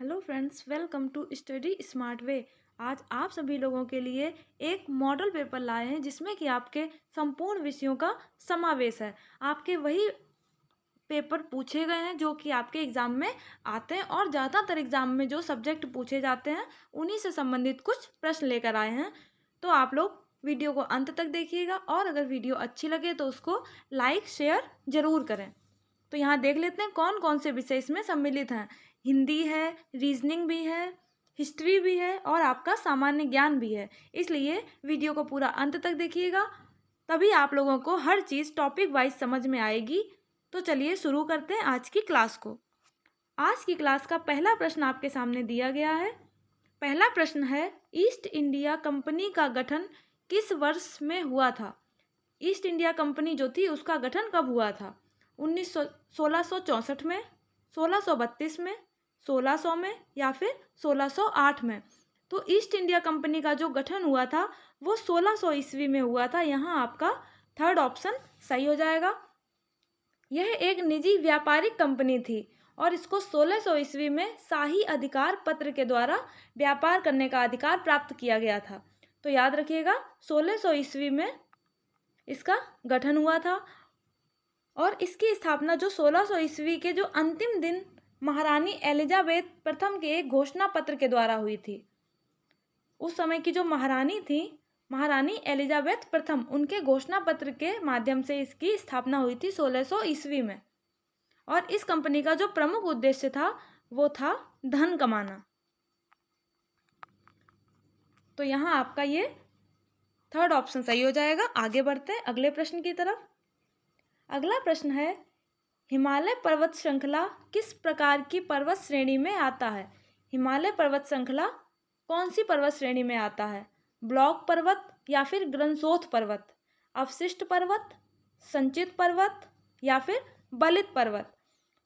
Hello friends, welcome to study smart way. आज आप सभी लोगों के लिए एक मॉडल पेपर लाए हैं जिसमें कि आपके संपूर्ण विषयों का समावेश है। आपके वही पेपर पूछे गए हैं जो कि आपके एग्ज़ाम में आते हैं और ज़्यादातर एग्ज़ाम में जो सब्जेक्ट पूछे जाते हैं उन्हीं से संबंधित कुछ प्रश्न लेकर आए हैं। तो आप लोग वीडियो को अंत तक देखिएगा और अगर वीडियो अच्छी लगे तो उसको लाइक शेयर ज़रूर करें। तो यहाँ देख लेते हैं कौन कौन से विषय इसमें सम्मिलित हैं। हिंदी है, रीजनिंग भी है, हिस्ट्री भी है और आपका सामान्य ज्ञान भी है। इसलिए वीडियो को पूरा अंत तक देखिएगा, तभी आप लोगों को हर चीज़ टॉपिक वाइज समझ में आएगी। तो चलिए शुरू करते हैं आज की क्लास को। आज की क्लास का पहला प्रश्न आपके सामने दिया गया है। पहला प्रश्न है, ईस्ट इंडिया कंपनी का गठन किस वर्ष में हुआ था? ईस्ट इंडिया कंपनी जो थी उसका गठन कब हुआ था? 1664 में, 1632 में, 1600 में या फिर 1608 में? तो ईस्ट इंडिया कंपनी का जो गठन हुआ था वो 1600 ईस्वी में हुआ था। यहाँ आपका थर्ड ऑप्शन सही हो जाएगा। यह एक निजी व्यापारिक कंपनी थी और इसको 1600 ईस्वी में शाही अधिकार पत्र के द्वारा व्यापार करने का अधिकार प्राप्त किया गया था। तो याद रखिएगा 1600 ईस्वी में इसका गठन हुआ था और इसकी स्थापना जो 1600 ईस्वी के जो अंतिम दिन महारानी एलिजाबेथ प्रथम के एक घोषणा पत्र के द्वारा हुई थी। उस समय की जो महारानी थी, महारानी एलिजाबेथ प्रथम, उनके घोषणा पत्र के माध्यम से इसकी स्थापना हुई थी 1600 ईस्वी में। और इस कंपनी का जो प्रमुख उद्देश्य था वो था धन कमाना। तो यहाँ आपका ये थर्ड ऑप्शन सही हो जाएगा। आगे बढ़ते हैं अगले प्रश्न की तरफ। अगला प्रश्न है, हिमालय पर्वत श्रृंखला किस प्रकार की पर्वत श्रेणी में आता है? हिमालय पर्वत श्रृंखला कौन सी पर्वत श्रेणी में आता है? ब्लॉक पर्वत या फिर ग्रंसोथ पर्वत, अवशिष्ट पर्वत, संचित पर्वत या फिर बलित पर्वत?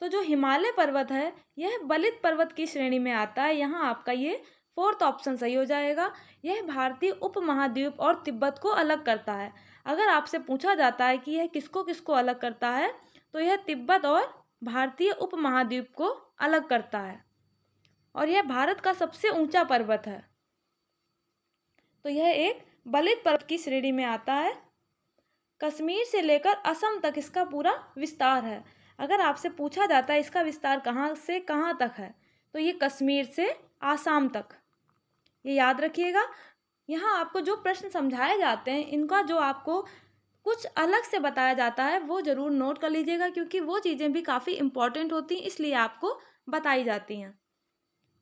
तो जो हिमालय पर्वत है यह बलित पर्वत की श्रेणी में आता है। यहाँ आपका ये फोर्थ ऑप्शन सही हो जाएगा। यह भारतीय उपमहाद्वीप और तिब्बत को अलग करता है। अगर आपसे पूछा जाता है कि यह किसको किसको अलग करता है तो यह तिब्बत और भारतीय उपमहाद्वीप को अलग करता है और यह भारत का सबसे ऊंचा पर्वत है। तो यह एक बलित पर्वत की श्रेणी में आता है। कश्मीर से लेकर असम तक इसका पूरा विस्तार है। अगर आपसे पूछा जाता है इसका विस्तार कहाँ से कहाँ तक है तो ये कश्मीर से आसाम तक, ये याद रखिएगा। यहाँ आपको जो प्रश्न समझाए जाते हैं इनका जो आपको कुछ अलग से बताया जाता है वो ज़रूर नोट कर लीजिएगा, क्योंकि वो चीज़ें भी काफ़ी इम्पॉर्टेंट होती हैं, इसलिए आपको बताई जाती हैं।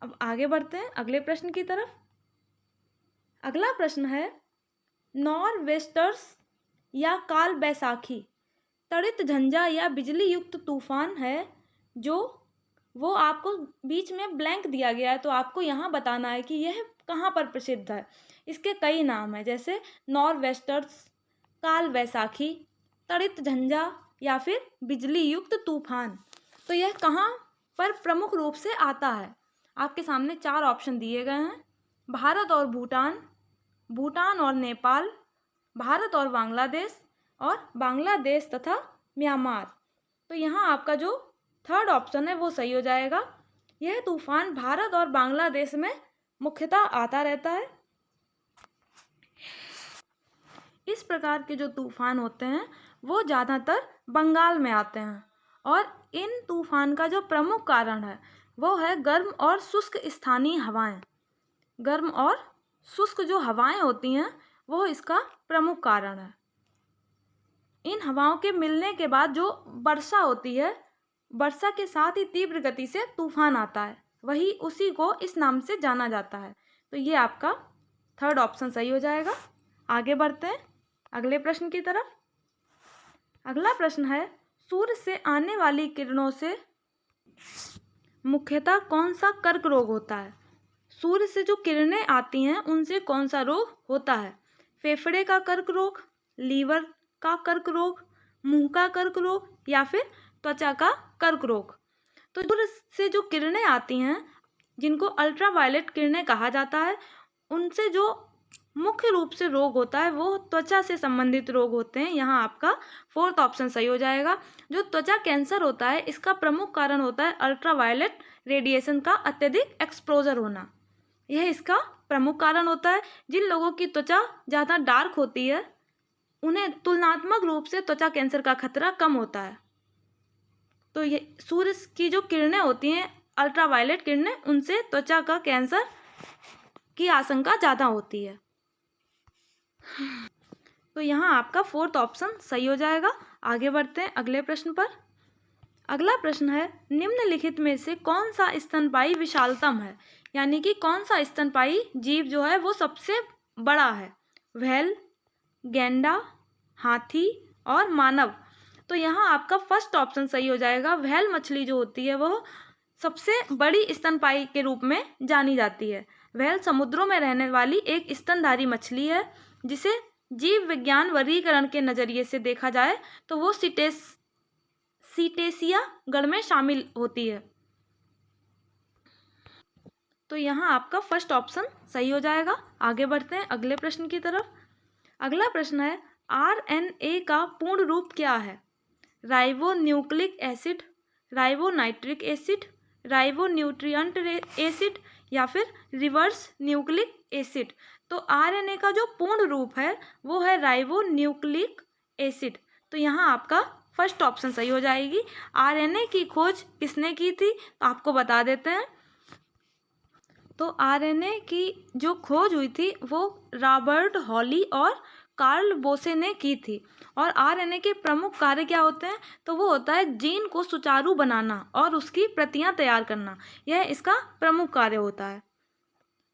अब आगे बढ़ते हैं अगले प्रश्न की तरफ। अगला प्रश्न है, नॉरवेस्टर्स या काल बैसाखी तड़ित झंझा या बिजली युक्त तूफान है जो वो आपको बीच में ब्लैंक दिया गया है, तो आपको यहाँ बताना है कि यह कहाँ पर प्रसिद्ध है। इसके कई नाम हैं, जैसे नॉरवेस्टर्स, काल बैसाखी, तड़ित झंझा या फिर बिजली युक्त तूफान। तो यह कहाँ पर प्रमुख रूप से आता है? आपके सामने 4 ऑप्शन दिए गए हैं। भारत और भूटान, भूटान और नेपाल, भारत और बांग्लादेश और बांग्लादेश तथा म्यांमार। तो यहाँ आपका जो थर्ड ऑप्शन है वो सही हो जाएगा। यह तूफान भारत और बांग्लादेश में मुख्यतः आता रहता है। इस प्रकार के जो तूफान होते हैं वो ज़्यादातर बंगाल में आते हैं और इन तूफान का जो प्रमुख कारण है वो है गर्म और शुष्क स्थानीय हवाएं। गर्म और शुष्क जो हवाएं होती हैं वो इसका प्रमुख कारण है। इन हवाओं के मिलने के बाद जो वर्षा होती है, वर्षा के साथ ही तीव्र गति से तूफान आता है, वही उसी को इस नाम से जाना जाता है। तो ये आपका थर्ड ऑप्शन सही हो जाएगा। आगे बढ़ते हैं अगले प्रश्न की तरफ। अगला प्रश्न है, सूर्य से आने वाली किरणों से मुख्यतः कौन सा कर्क रोग होता है? सूर्य से जो किरणें आती हैं उनसे कौन सा रोग होता है? फेफड़े का कर्क रोग, लीवर का कर्क रोग, मुंह का कर्क रोग या फिर त्वचा का कर्क रोग? तो सूर्य से जो किरणें आती हैं जिनको अल्ट्रावायलेट किरणें कहा जाता है, उनसे जो मुख्य रूप से रोग होता है वो त्वचा से संबंधित रोग होते हैं। यहाँ आपका फोर्थ ऑप्शन सही हो जाएगा। जो त्वचा कैंसर होता है इसका प्रमुख कारण होता है अल्ट्रावायलेट रेडिएशन का अत्यधिक एक्सपोजर होना, यह इसका प्रमुख कारण होता है। जिन लोगों की त्वचा ज़्यादा डार्क होती है उन्हें तुलनात्मक रूप से त्वचा कैंसर का खतरा कम होता है। तो ये सूर्य की जो किरणें होती हैं, अल्ट्रावायलेट किरणें, उनसे त्वचा का कैंसर की आशंका ज़्यादा होती है। तो यहाँ आपका 4th ऑप्शन सही हो जाएगा। आगे बढ़ते हैं अगले प्रश्न पर। अगला प्रश्न है, निम्नलिखित में से कौन सा स्तनपायी विशालतम है, यानी कि कौन सा स्तनपायी जीव जो है वो सबसे बड़ा है? व्हेल, गैंडा, हाथी और मानव। तो यहाँ आपका फर्स्ट ऑप्शन सही हो जाएगा। व्हेल मछली जो होती है वो सबसे बड़ी स्तनपायी के रूप में जानी जाती है। व्हेल समुद्रों में रहने वाली एक स्तनधारी मछली है, जिसे जीव विज्ञान वर्गीकरण के नज़रिए से देखा जाए तो वो सीटेसिया गण में शामिल होती है। तो यहाँ आपका फर्स्ट ऑप्शन सही हो जाएगा। आगे बढ़ते हैं अगले प्रश्न की तरफ। अगला प्रश्न है, आरएनए का पूर्ण रूप क्या है? Ribo nucleic acid, ribo nitric acid, ribo nutrient acid या फिर रिवर्स न्यूक्लिक एसिड। तो आरएनए का जो पूर्ण रूप है वो है राइबो न्यूक्लिक एसिड। तो यहाँ आपका फर्स्ट ऑप्शन सही हो जाएगी। आरएनए की खोज किसने की थी तो आपको बता देते हैं। तो आरएनए की जो खोज हुई थी वो रॉबर्ट हॉली और कार्ल बोसे ने की थी। और आरएनए के प्रमुख कार्य क्या होते हैं? तो वो होता है जीन को सुचारू बनाना और उसकी प्रतियां तैयार करना, यह इसका प्रमुख कार्य होता है।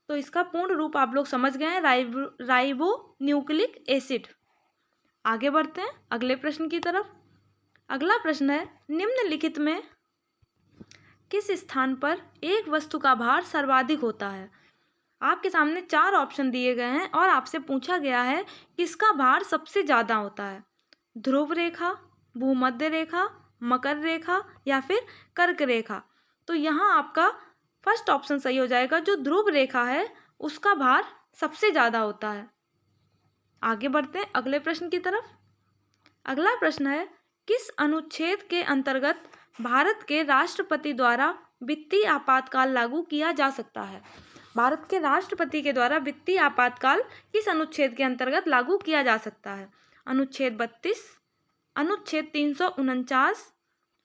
तो इसका पूर्ण रूप आप लोग समझ गए हैं, राइबो न्यूक्लिक एसिड। आगे बढ़ते हैं अगले प्रश्न की तरफ। अगला प्रश्न है, निम्नलिखित में किस स्थान पर एक वस्तु का भार सर्वाधिक होता है? आपके सामने 4 ऑप्शन दिए गए हैं और आपसे पूछा गया है किसका भार सबसे ज़्यादा होता है? ध्रुव रेखा, भूमध्य रेखा, मकर रेखा या फिर कर्क रेखा। तो यहाँ आपका फर्स्ट ऑप्शन सही हो जाएगा। जो ध्रुव रेखा है उसका भार सबसे ज़्यादा होता है। आगे बढ़ते हैं अगले प्रश्न की तरफ। अगला प्रश्न है, किस अनुच्छेद के अंतर्गत भारत के राष्ट्रपति द्वारा वित्तीय आपातकाल लागू किया जा सकता है? भारत के राष्ट्रपति के द्वारा वित्तीय आपातकाल किस अनुच्छेद के अंतर्गत लागू किया जा सकता है? अनुच्छेद 32, अनुच्छेद 349,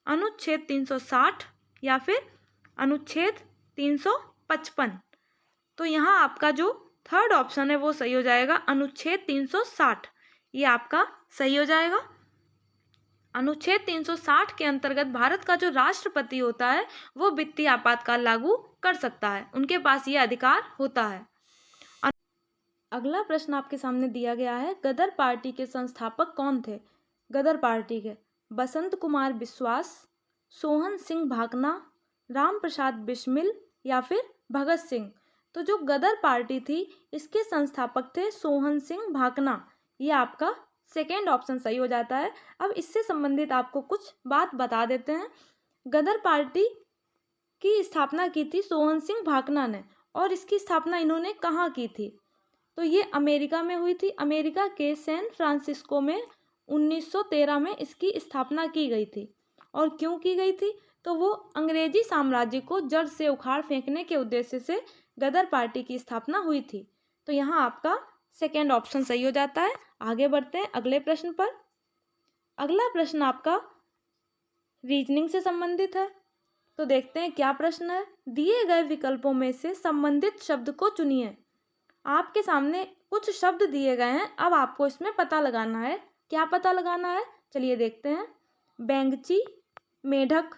अनुच्छेद 360 या फिर अनुच्छेद 355। तो यहाँ आपका जो थर्ड ऑप्शन है वो सही हो जाएगा, अनुच्छेद 360। ये आपका सही हो जाएगा। अनुच्छेद 360 के अंतर्गत भारत का जो राष्ट्रपति होता है वो वित्तीय आपातकाल लागू कर सकता है, उनके पास ये अधिकार होता है। अगला प्रश्न आपके सामने दिया गया है, गदर पार्टी के संस्थापक कौन थे? गदर पार्टी के बसंत कुमार बिश्वास, सोहन सिंह भाकना, राम प्रसाद बिस्मिल या फिर भगत सिंह। तो जो गदर पार्टी थी इसके संस्थापक थे सोहन सिंह भाकना। ये आपका सेकेंड ऑप्शन सही हो जाता है। अब इससे संबंधित आपको कुछ बात बता देते हैं। गदर पार्टी की स्थापना की थी सोहन सिंह भाकना ने, और इसकी स्थापना इन्होंने कहाँ की थी? तो ये अमेरिका में हुई थी। अमेरिका के सैन फ्रांसिस्को में 1913 में इसकी स्थापना की गई थी। और क्यों की गई थी? तो वो अंग्रेजी साम्राज्य को जड़ से उखाड़ फेंकने के उद्देश्य से गदर पार्टी की स्थापना हुई थी। तो यहाँ आपका सेकेंड ऑप्शन सही हो जाता है। आगे बढ़ते हैं अगले प्रश्न पर। अगला प्रश्न आपका रीजनिंग से संबंधित है। तो देखते हैं क्या प्रश्न है। दिए गए विकल्पों में से संबंधित शब्द को चुनिए। आपके सामने कुछ शब्द दिए गए हैं, अब आपको इसमें पता लगाना है। क्या पता लगाना है चलिए देखते हैं। बैंगची, मेढक,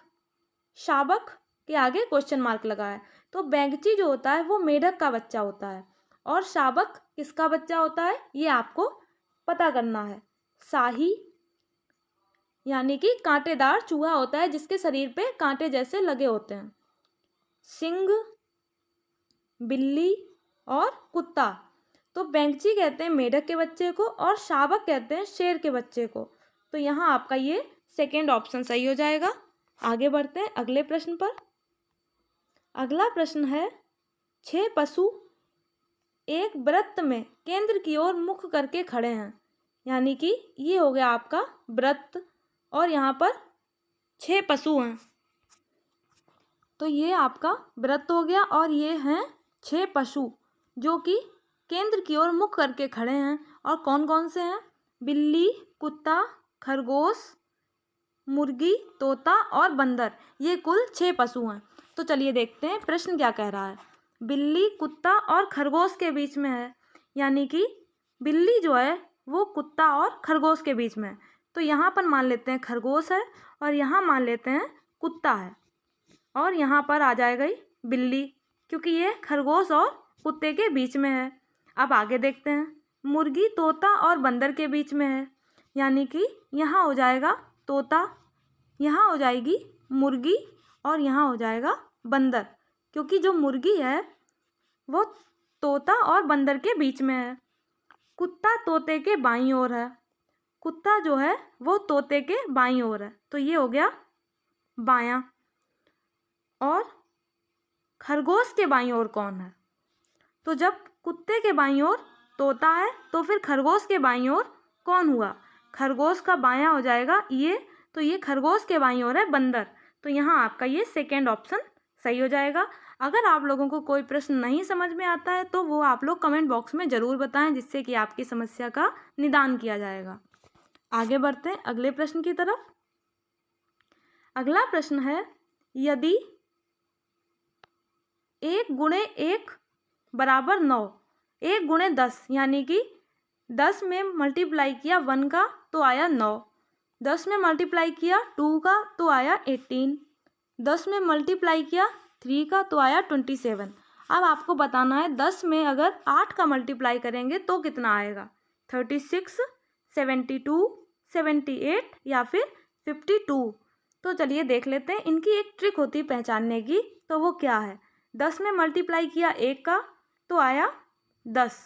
शाबक के आगे क्वेश्चन मार्क लगा है। तो बैंगची जो होता है वो मेढक का बच्चा होता है, और शाबक किसका बच्चा होता है ये आपको पता करना है। शाही यानी कि कांटेदार चूहा होता है जिसके शरीर पे कांटे जैसे लगे होते हैं। सिंह, बिल्ली और कुत्ता। तो बैंगची कहते हैं मेढक के बच्चे को और शाबक कहते हैं शेर के बच्चे को। तो यहाँ आपका ये सेकेंड ऑप्शन सही हो जाएगा। आगे बढ़ते हैं अगले प्रश्न पर। अगला प्रश्न है, 6 पशु एक वृत्त में केंद्र की ओर मुख करके खड़े हैं, यानी कि ये हो गया आपका वृत्त, और यहाँ पर 6 पशु हैं। तो ये आपका वृत्त हो गया। और ये हैं 6 पशु जो कि केंद्र की ओर मुख करके खड़े हैं। और कौन कौन से हैं? बिल्ली, कुत्ता, खरगोश, मुर्गी, तोता और बंदर। ये कुल 6 पशु हैं। तो चलिए देखते हैं प्रश्न क्या कह रहा है। बिल्ली, कुत्ता और खरगोश के बीच में है, यानी कि बिल्ली जो है वो कुत्ता और खरगोश के बीच में है। तो यहाँ पर मान लेते हैं खरगोश है और यहाँ मान लेते हैं कुत्ता है, और यहाँ पर आ जाएगा ही बिल्ली, क्योंकि ये खरगोश और कुत्ते के बीच में है। अब आगे देखते हैं। मुर्गी, तोता और बंदर के बीच में है, यानी कि यहाँ हो जाएगा तोता, यहाँ हो जाएगी मुर्गी और यहाँ हो जाएगा बंदर, क्योंकि जो मुर्गी है वो तोता और बंदर के बीच में है। कुत्ता तोते के बाईं ओर है, कुत्ता जो है वो तोते के बाईं ओर है, तो ये हो गया बायां। और खरगोश के बाईं ओर कौन है? तो जब कुत्ते के बाईं ओर तोता है तो फिर खरगोश के बाईं ओर कौन हुआ? खरगोश का बायां हो जाएगा ये, तो ये खरगोश के बाईं ओर है बंदर। तो यहाँ आपका ये सेकेंड ऑप्शन सही हो जाएगा। अगर आप लोगों को कोई प्रश्न नहीं समझ में आता है तो वो आप लोग कमेंट बॉक्स में ज़रूर बताएं, जिससे कि आपकी समस्या का निदान किया जाएगा। आगे बढ़ते हैं अगले प्रश्न की तरफ। अगला प्रश्न है, यदि 1 गुणे 1 बराबर 9, 1 गुणे 10 यानी कि 10 में मल्टीप्लाई किया 1 का तो आया 9, 10 में मल्टीप्लाई किया 2 का तो आया 18, 10 में मल्टीप्लाई किया 3 का तो आया 27। अब आपको बताना है 10 में अगर 8 का मल्टीप्लाई करेंगे तो कितना आएगा? 36, 72, 78 या फिर 52। तो चलिए देख लेते हैं। इनकी एक ट्रिक होती है पहचानने की, तो वो क्या है? 10 में मल्टीप्लाई किया 1 का तो आया 10,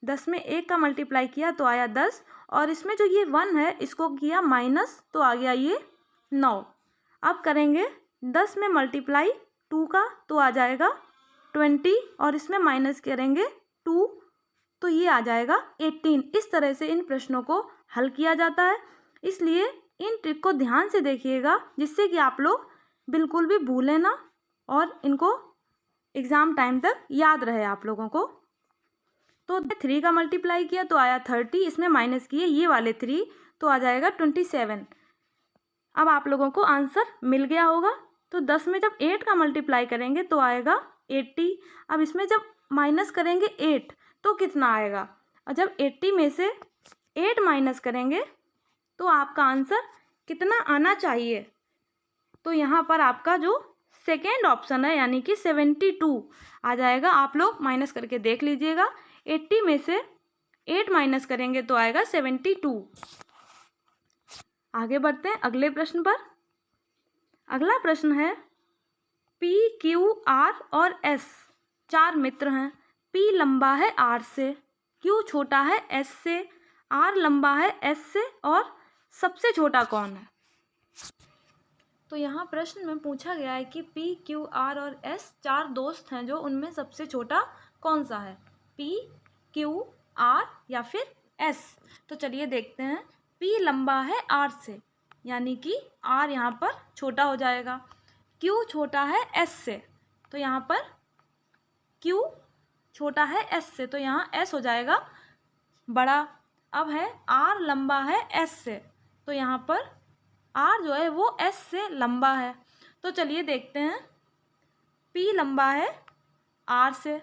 10 में 1 का मल्टीप्लाई किया तो आया 10, और इसमें जो ये 1 है इसको किया माइनस तो आ गया ये 9। अब करेंगे 10 में मल्टीप्लाई 2 का तो आ जाएगा 20, और इसमें माइनस करेंगे 2 तो ये आ जाएगा 18। इस तरह से इन प्रश्नों को हल किया जाता है, इसलिए इन ट्रिक को ध्यान से देखिएगा, जिससे कि आप लोग बिल्कुल भी भूलें ना और इनको एग्ज़ाम टाइम तक याद रहे आप लोगों को। तो 3 का मल्टीप्लाई किया तो आया 30, इसमें माइनस किए ये वाले 3 तो आ जाएगा 27। अब आप लोगों को आंसर मिल गया होगा। तो 10 में जब 8 का मल्टीप्लाई करेंगे तो आएगा 80। अब इसमें जब माइनस करेंगे 8 तो कितना आएगा? और जब 80 में से 8 माइनस करेंगे तो आपका आंसर कितना आना चाहिए? तो यहाँ पर आपका जो सेकेंड ऑप्शन है यानी कि 72 आ जाएगा। आप लोग माइनस करके देख लीजिएगा। 80 में से 8 माइनस करेंगे तो आएगा 72। आगे बढ़ते हैं अगले प्रश्न पर। अगला प्रश्न है, P, Q, R और S 4 मित्र हैं। P लंबा है R से, Q छोटा है S से, R लंबा है S से, और सबसे छोटा कौन है? तो यहाँ प्रश्न में पूछा गया है कि P, Q, R और S 4 दोस्त हैं, जो उनमें सबसे छोटा कौन सा है? P, Q, R या फिर S? तो चलिए देखते हैं। P लंबा है R से, यानी कि R यहाँ पर छोटा हो जाएगा। Q छोटा है S से, तो यहाँ पर Q छोटा है S से, तो यहाँ S हो जाएगा बड़ा। अब है R लंबा है S से, तो यहाँ पर R जो है वो S से लंबा है। तो चलिए देखते हैं। P लंबा है R से,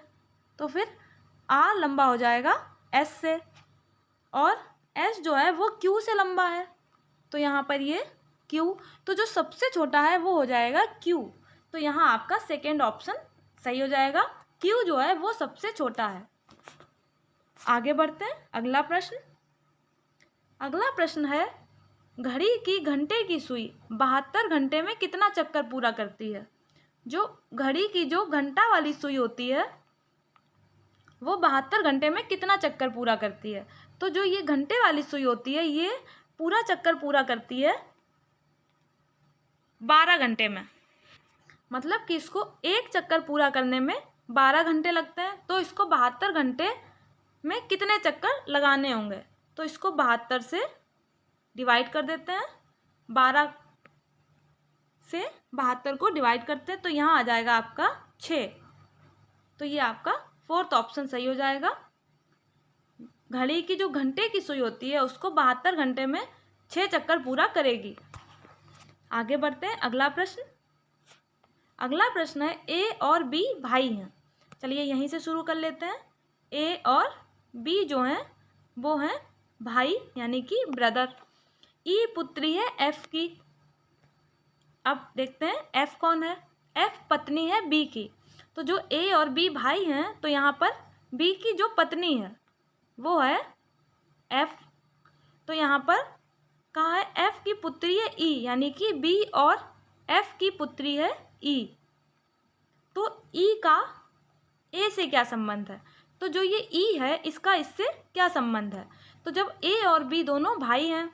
तो फिर R लंबा हो जाएगा S से, और S जो है वो Q से लंबा है, तो यहाँ पर ये Q, तो जो सबसे छोटा है वो हो जाएगा Q। तो यहाँ आपका सेकेंड ऑप्शन सही हो जाएगा, Q जो है वो सबसे छोटा है। आगे बढ़ते हैं अगला प्रश्न। अगला प्रश्न है, घड़ी की घंटे की सुई 72 घंटे में कितना चक्कर पूरा करती है? जो घड़ी की जो घंटा वाली सुई होती है वो 72 घंटे में कितना चक्कर पूरा करती है? तो जो ये घंटे वाली सुई होती है ये पूरा चक्कर पूरा करती है 12 घंटे में। मतलब कि इसको एक चक्कर पूरा करने में 12 घंटे लगते हैं, तो इसको 72 घंटे में कितने चक्कर लगाने होंगे? तो इसको 72 से डिवाइड कर देते हैं। 12 से 72 को डिवाइड करते हैं तो यहाँ आ जाएगा आपका 6। तो ये आपका फोर्थ ऑप्शन सही हो जाएगा। घड़ी की जो घंटे की सुई होती है उसको 72 घंटे में 6 चक्कर पूरा करेगी। आगे बढ़ते हैं। अगला प्रश्न है ए और बी भाई हैं। चलिए यहीं से शुरू कर लेते हैं। ए और बी जो हैं वो हैं भाई यानी कि ब्रदर। ई पुत्री है एफ की। अब देखते हैं एफ कौन है। एफ पत्नी है बी की। तो जो ए और बी भाई हैं तो यहाँ पर बी की जो पत्नी है वो है एफ। तो यहाँ पर कहा है एफ की पुत्री है ई यानी कि बी और एफ की पुत्री है ई। तो ई का ए से क्या संबंध है? तो जो ये ई है इसका इससे क्या संबंध है? तो जब ए और बी दोनों भाई हैं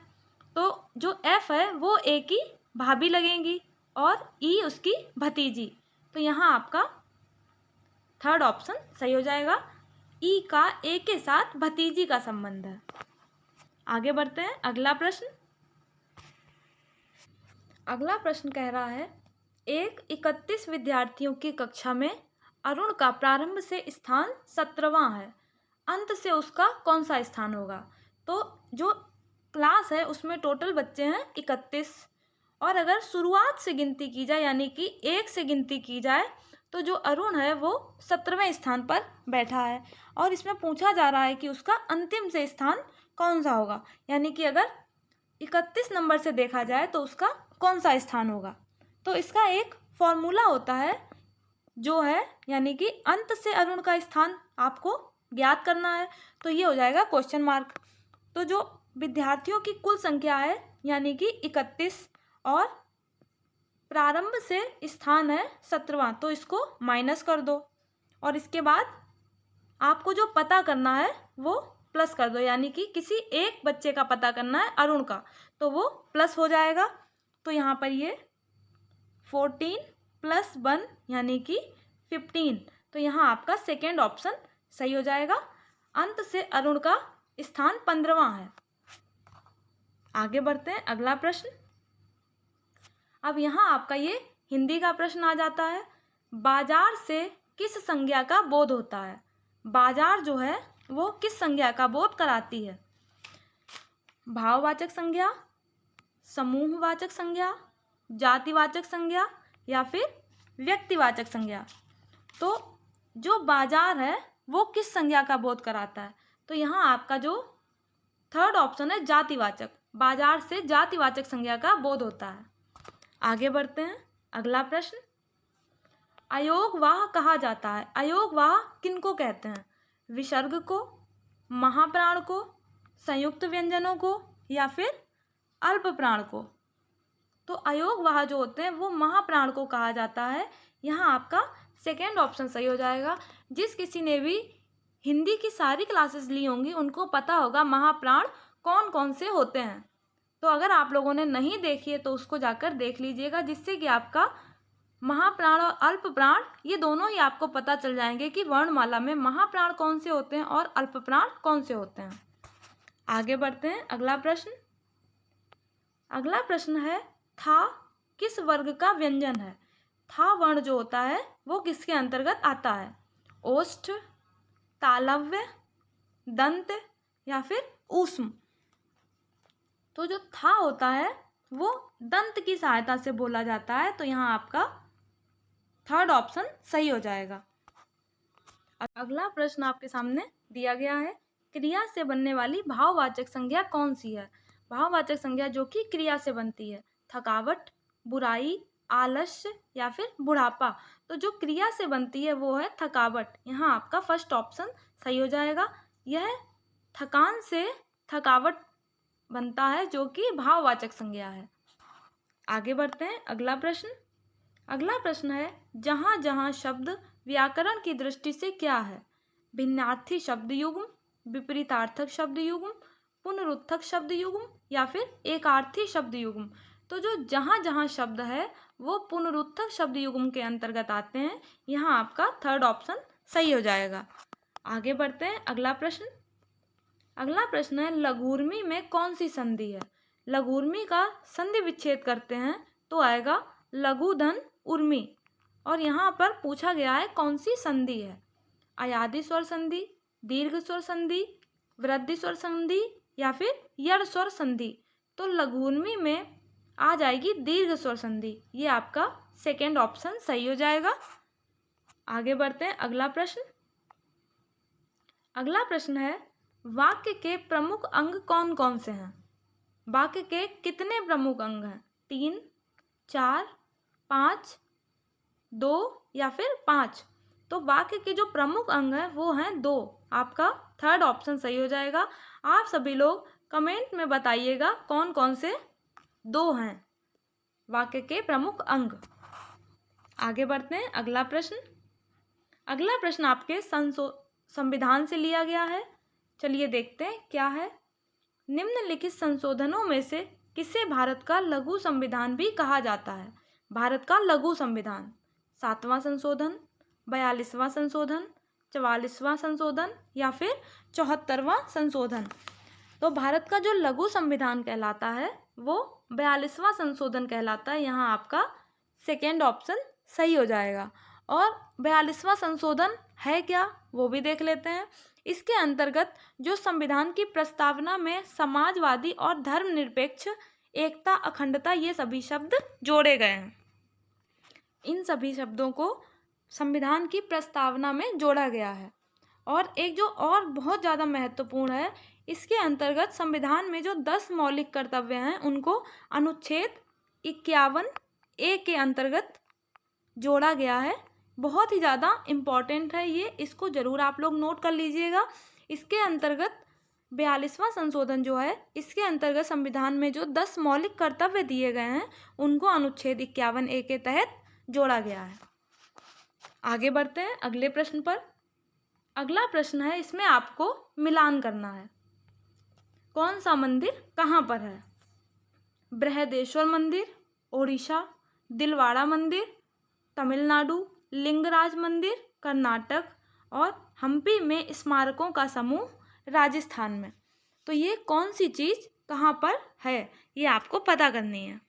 तो जो एफ है वो ए की भाभी लगेंगी और ई उसकी भतीजी। तो यहाँ आपका थर्ड ऑप्शन सही हो जाएगा। ई का ए के साथ भतीजी का संबंध है। आगे बढ़ते हैं। अगला प्रश्न कह रहा है 31 विद्यार्थियों की कक्षा में अरुण का प्रारंभ से स्थान 17वां है, अंत से उसका कौन सा स्थान होगा? तो जो क्लास है उसमें टोटल बच्चे हैं 31 और अगर शुरुआत से गिनती की जाए यानी कि 1 से गिनती की जाए तो जो अरुण है वो 17वें स्थान पर बैठा है और इसमें पूछा जा रहा है कि उसका अंतिम से स्थान कौन सा होगा, यानी कि अगर 31 नंबर से देखा जाए तो उसका कौन सा स्थान होगा। तो इसका एक फॉर्मूला होता है जो है यानी कि अंत से अरुण का स्थान आपको ज्ञात करना है। तो ये हो जाएगा क्वेश्चन मार्क। तो जो विद्यार्थियों की कुल संख्या है यानी कि 31 और प्रारंभ से स्थान है 17वां, तो इसको माइनस कर दो और इसके बाद आपको जो पता करना है वो प्लस कर दो, यानी कि किसी एक बच्चे का पता करना है अरुण का तो वो प्लस हो जाएगा। तो यहाँ पर ये 14 + 1 यानी कि 15। तो यहाँ आपका सेकेंड ऑप्शन सही हो जाएगा। अंत से अरुण का स्थान 15वां है। आगे बढ़ते हैं। अगला प्रश्न। अब यहाँ आपका ये हिंदी का प्रश्न आ जाता है। बाजार से किस संज्ञा का बोध होता है? बाजार जो है वो किस संज्ञा का बोध कराती है? भाववाचक संज्ञा, समूहवाचक संज्ञा, जातिवाचक संज्ञा या फिर व्यक्तिवाचक संज्ञा? तो जो बाजार है वो किस संज्ञा का बोध कराता है? तो यहाँ आपका जो थर्ड ऑप्शन है जातिवाचक। बाजार से जातिवाचक संज्ञा का बोध होता है। आगे बढ़ते हैं। अगला प्रश्न। अयोगवाह कहा जाता है। अयोगवाह किनको कहते हैं? विसर्ग को, महाप्राण को, संयुक्त व्यंजनों को या फिर अल्प प्राण को? तो अयोगवाह जो होते हैं वो महाप्राण को कहा जाता है। यहाँ आपका सेकेंड ऑप्शन सही हो जाएगा। जिस किसी ने भी हिंदी की सारी क्लासेस ली होंगी उनको पता होगा महाप्राण कौन कौन से होते हैं। तो अगर आप लोगों ने नहीं देखी है तो उसको जाकर देख लीजिएगा, जिससे कि आपका महाप्राण और अल्प प्राण ये दोनों ही आपको पता चल जाएंगे कि वर्णमाला में महाप्राण कौन से होते हैं और अल्प प्राण कौन से होते हैं। आगे बढ़ते हैं। अगला प्रश्न है था किस वर्ग का व्यंजन है? था वर्ण जो होता है वो किसके अंतर्गत आता है? ओष्ठ, तालव्य, दंत या फिर ऊष्म? तो जो था होता है वो दंत की सहायता से बोला जाता है। तो यहाँ आपका थर्ड ऑप्शन सही हो जाएगा। अगला प्रश्न आपके सामने दिया गया है। क्रिया से बनने वाली भाववाचक संज्ञा कौन सी है? भाववाचक संज्ञा जो कि क्रिया से बनती है। थकावट, बुराई, आलस्य या फिर बुढ़ापा? तो जो क्रिया से बनती है वो है थकावट। यहाँ आपका फर्स्ट ऑप्शन सही हो जाएगा। यह थकान से थकावट बनता है जो कि भाववाचक संज्ञा है। आगे बढ़ते हैं। अगला प्रश्न है जहाँ जहाँ शब्द व्याकरण की दृष्टि से क्या है? भिन्नार्थी शब्द युग्म, विपरीतार्थक शब्द युग्म, पुनरुत्थक शब्द युग्म या फिर एकार्थी शब्द युग्म? तो जो जहाँ जहाँ शब्द है वो पुनरुत्थक शब्द युग्म के अंतर्गत आते हैं। यहाँ आपका थर्ड ऑप्शन सही हो जाएगा। आगे बढ़ते हैं। अगला प्रश्न है लघुर्मी में कौन सी संधि है? लघुर्मी का संधि विच्छेद करते हैं तो आएगा लघुधन उर्मी। और यहाँ पर पूछा गया है कौन सी संधि है, अयादि स्वर संधि, दीर्घ स्वर संधि, वृद्धि स्वर संधि या फिर यड़ स्वर संधि। तो लघुर्मी में आ जाएगी दीर्घ स्वर संधि। ये आपका सेकेंड ऑप्शन सही हो जाएगा। आगे बढ़ते हैं अगला प्रश्न। अगला प्रश्न है वाक्य के प्रमुख अंग कौन कौन से हैं। वाक्य के कितने प्रमुख अंग हैं, 3, 4, 5, 2 या फिर 5। तो वाक्य के जो प्रमुख अंग हैं वो हैं 2। आपका थर्ड ऑप्शन सही हो जाएगा। आप सभी लोग कमेंट में बताइएगा कौन कौन से 2 हैं वाक्य के प्रमुख अंग। आगे बढ़ते हैं अगला प्रश्न। अगला प्रश्न आपके संविधान से लिया गया है। चलिए देखते हैं क्या है। निम्नलिखित संशोधनों में से किसे भारत का लघु संविधान भी कहा जाता है। भारत का लघु संविधान 7वां संशोधन, 42वां संशोधन, 44वां संशोधन या फिर 74वां संशोधन। तो भारत का जो लघु संविधान कहलाता है वो 42वां संशोधन कहलाता है। यहाँ आपका सेकेंड ऑप्शन सही हो जाएगा। और 42वां संशोधन है क्या वो भी देख लेते हैं। इसके अंतर्गत जो संविधान की प्रस्तावना में समाजवादी और धर्मनिरपेक्ष, एकता, अखंडता ये सभी शब्द जोड़े गए हैं। इन सभी शब्दों को संविधान की प्रस्तावना में जोड़ा गया है। और एक जो और बहुत ज़्यादा महत्वपूर्ण है, इसके अंतर्गत संविधान में जो 10 मौलिक कर्तव्य हैं उनको अनुच्छेद 51A के अंतर्गत जोड़ा गया है। बहुत ही ज़्यादा इम्पॉर्टेंट है ये, इसको ज़रूर आप लोग नोट कर लीजिएगा। इसके अंतर्गत 42वां संशोधन जो है, इसके अंतर्गत संविधान में जो 10 मौलिक कर्तव्य दिए गए हैं उनको अनुच्छेद 51A के तहत जोड़ा गया है। आगे बढ़ते हैं अगले प्रश्न पर। अगला प्रश्न है, इसमें आपको मिलान करना है। कौन सा मंदिर कहाँ पर है। बृहदेश्वर मंदिर ओडिशा, दिलवाड़ा मंदिर तमिलनाडु, लिंगराज मंदिर कर्नाटक और हम्पी में स्मारकों का समूह राजस्थान में। तो ये कौन सी चीज़ कहाँ पर है ये आपको पता करनी है।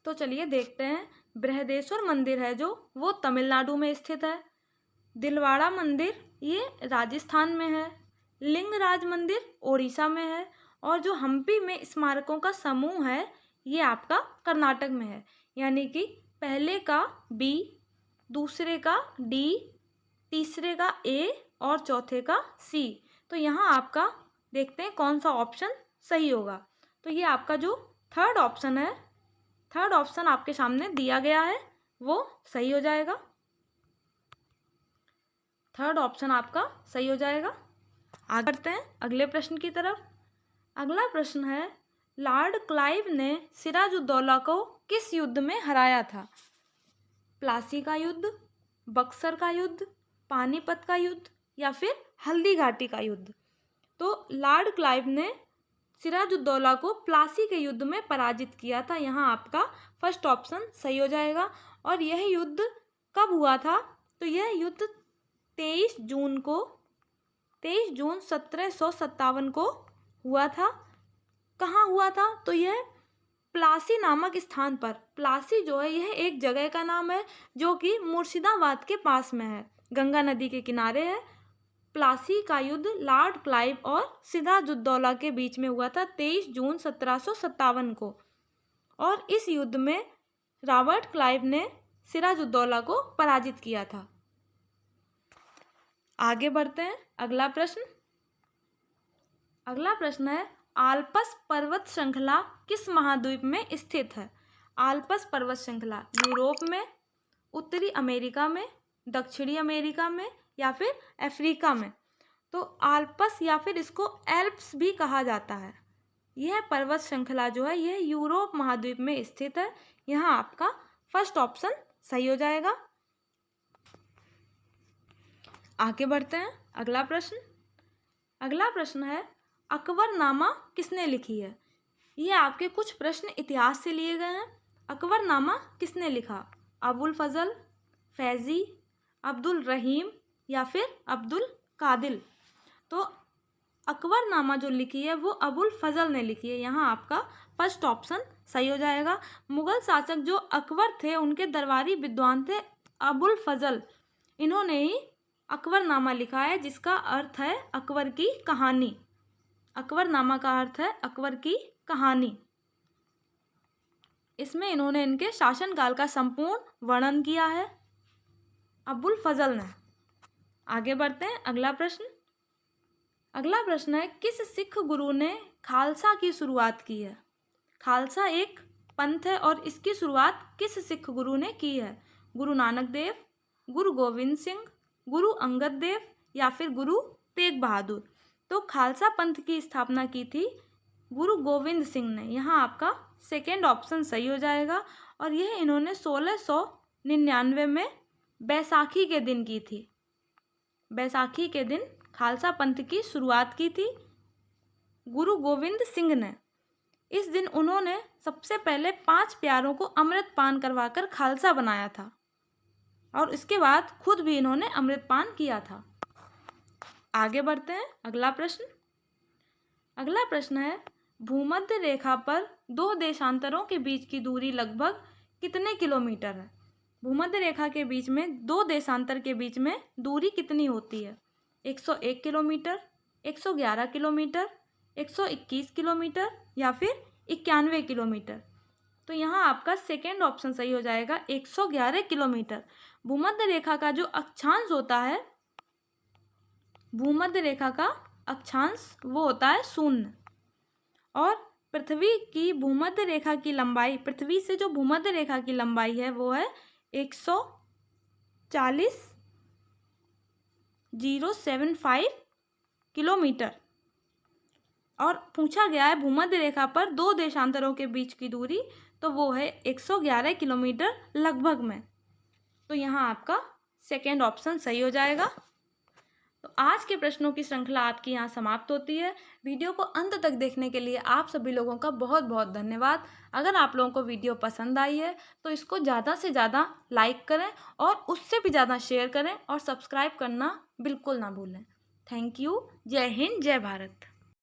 तो चलिए देखते हैं। बृहदेश्वर मंदिर है जो वो तमिलनाडु में स्थित है। दिलवाड़ा मंदिर ये राजस्थान में है। लिंगराज मंदिर ओडिशा में है। और जो हम्पी में स्मारकों का समूह है ये आपका कर्नाटक में है। यानी कि पहले का B, दूसरे का D, तीसरे का A और चौथे का C। तो यहाँ आपका देखते हैं कौन सा ऑप्शन सही होगा। तो ये आपका जो थर्ड ऑप्शन है, थर्ड ऑप्शन आपके सामने दिया गया है वो सही हो जाएगा। थर्ड ऑप्शन आपका सही हो जाएगा। आगे बढ़ते हैं अगले प्रश्न की तरफ। अगला प्रश्न है, लॉर्ड क्लाइव ने सिराजुद्दौला को किस युद्ध में हराया था। प्लासी का युद्ध, बक्सर का युद्ध, पानीपत का युद्ध या फिर हल्दी घाटी का युद्ध। तो लॉर्ड क्लाइव ने सिराजुद्दौला को प्लासी के युद्ध में पराजित किया था। यहाँ आपका फर्स्ट ऑप्शन सही हो जाएगा। और यह युद्ध कब हुआ था। तो यह युद्ध 23 जून 1757 को हुआ था। कहाँ हुआ था। तो यह प्लासी नामक स्थान पर। प्लासी जो है यह एक जगह का नाम है जो कि मुर्शिदाबाद के पास में है, गंगा नदी के किनारे है। प्लासी का युद्ध लॉर्ड क्लाइव और सिराजुद्दौला के बीच में हुआ था 23 जून 1757 को। और इस युद्ध में रॉबर्ट क्लाइव ने सिराजुद्दौला को पराजित किया था। आगे बढ़ते हैं अगला प्रश्न। अगला प्रश्न है, आल्प्स पर्वत श्रृंखला किस महाद्वीप में स्थित है। आल्प्स पर्वत श्रृंखला यूरोप में, उत्तरी अमेरिका में, दक्षिणी अमेरिका में या फिर अफ्रीका में। तो आल्प्स या फिर इसको एल्प्स भी कहा जाता है। यह पर्वत श्रृंखला जो है यह यूरोप महाद्वीप में स्थित है। यहाँ आपका फर्स्ट ऑप्शन सही हो जाएगा। आगे बढ़ते हैं अगला प्रश्न। अगला प्रश्न है, अकबरनामा किसने लिखी है। ये आपके कुछ प्रश्न इतिहास से लिए गए हैं। अकबरनामा किसने लिखा। अबुल फजल, फैजी, अब्दुल रहीम या फिर अब्दुल कादिर। तो अकबरनामा जो लिखी है वो अबुल फजल ने लिखी है। यहाँ आपका फर्स्ट ऑप्शन सही हो जाएगा। मुगल शासक जो अकबर थे उनके दरबारी विद्वान थे अबुल फजल, इन्होंने ही अकबरनामा लिखा है जिसका अर्थ है अकबर की कहानी। अकबरनामा का अर्थ है अकबर की कहानी। इसमें इन्होंने इनके शासनकाल का संपूर्ण वर्णन किया है अबुल फजल ने। आगे बढ़ते हैं, अगला प्रश्न। अगला प्रश्न है, किस सिख गुरु ने खालसा की शुरुआत की है? खालसा एक पंथ है और इसकी शुरुआत किस सिख गुरु ने की है? गुरु नानक देव, गुरु गोविंद सिंह, गुरु अंगद देव या फिर गुरु तेग बहादुर? तो खालसा पंथ की स्थापना की थी गुरु गोविंद सिंह ने। यहाँ आपका सेकेंड ऑप्शन सही हो जाएगा। और यह इन्होंने 1699 में बैसाखी के दिन की थी। बैसाखी के दिन खालसा पंथ की शुरुआत की थी गुरु गोविंद सिंह ने। इस दिन उन्होंने सबसे पहले 5 प्यारों को अमृत पान करवाकर खालसा बनाया था और इसके बाद खुद भी इन्होंने अमृत पान किया था। आगे बढ़ते हैं, अगला प्रश्न। अगला प्रश्न है, भूमध्य रेखा पर 2 देशांतरों के बीच की दूरी लगभग कितने किलोमीटर है? भूमध्य रेखा के बीच में 2 देशांतर के बीच में दूरी कितनी होती है? 101 किलोमीटर, 111 किलोमीटर, 121 किलोमीटर या फिर 91 किलोमीटर? तो यहाँ आपका सेकेंड ऑप्शन सही हो जाएगा, 111 किलोमीटर। भूमध्य रेखा का जो अक्षांश होता है, भूमध्य रेखा का अक्षांश वो होता है 0 और पृथ्वी की भूमध्य रेखा की लंबाई, पृथ्वी से जो भूमध्य रेखा की लंबाई है वो है 140,075 किलोमीटर। और पूछा गया है भूमध्य रेखा पर 2 देशांतरों के बीच की दूरी, तो वो है 111 किलोमीटर लगभग में। तो यहाँ आपका सेकेंड ऑप्शन सही हो जाएगा। तो आज के प्रश्नों की श्रृंखला आपकी यहाँ समाप्त होती है। वीडियो को अंत तक देखने के लिए आप सभी लोगों का बहुत बहुत धन्यवाद। अगर आप लोगों को वीडियो पसंद आई है तो इसको ज़्यादा से ज़्यादा लाइक करें और उससे भी ज़्यादा शेयर करें और सब्सक्राइब करना बिल्कुल ना भूलें। Thank you. जय हिंद, जय भारत।